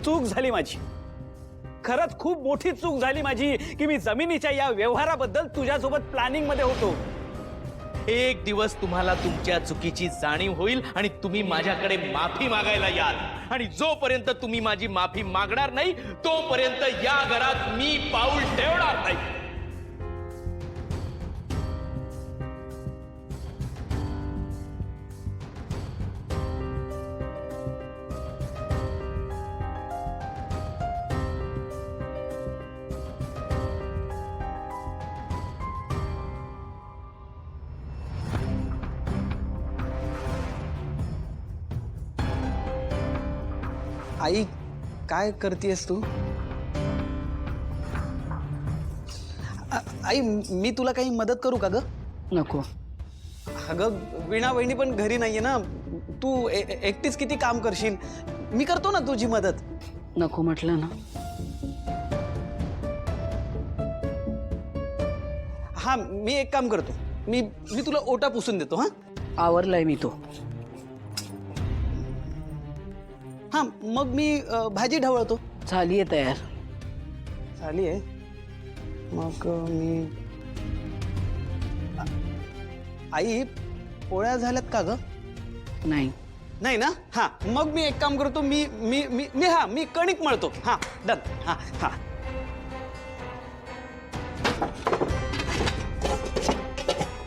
चूक झाली माझी, खरंच खूप मोठी चूक झाली माझी की मी जमिनीच्या या व्यवहाराबद्दल तुझ्यासोबत प्लॅनिंग मध्ये होतो. एक दिवस तुम्हाला तुमच्या चुकीची जाणीव होईल आणि तुम्ही माझ्याकडे माफी मागायला याल, आणि जोपर्यंत तुम्ही माझी माफी मागणार नाही तोपर्यंत या घरात मी पाऊल ठेवणार नाही. आई काय करतेस तू? आई मी तुला काही मदत करू का ग? नको. अगं वीणा वहिनी पण घरी नाहीये ना, तू एकटीच किती काम करशील, मी करतो ना तुझी मदत. नको म्हटलं ना. हा मी एक काम करतो, मी तुला ओटा पुसून देतो. हा आवरलाय मी तो. हा मग मी भाजी ढवळतो. झालीये तयार. झाली आहे. मग मी आई पोळ्या झाल्यात का ग? नाही. नाही ना. हा मग मी एक काम करतो, मी मी मी मी हा मी कणिक मळतो. हा डन. हा हा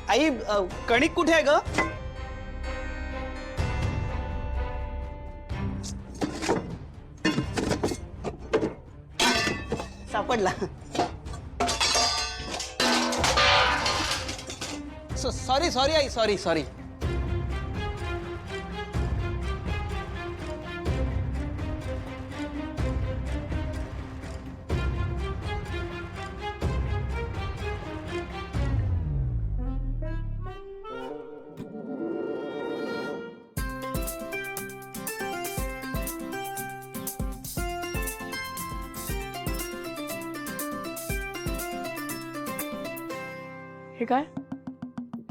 आई कणिक कुठे आहे ग? सापडला. Sorry sorry I, sorry sorry. हे काय?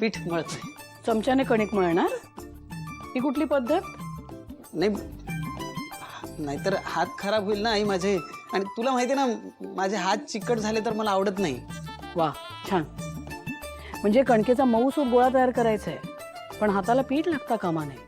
पीठ मळतोय. चमच्याने कणिक मळणार? ही कुठली पद्धत? नाही नाहीतर हात खराब होईल ना आई माझे, आणि तुला माहिती आहे ना माझे हात चिकट झाले तर मला आवडत नाही. वा छान. म्हणजे कणकेचा मऊसूत गोळा तयार करायचा आहे, पण हाताला पीठ लागता कामा नये.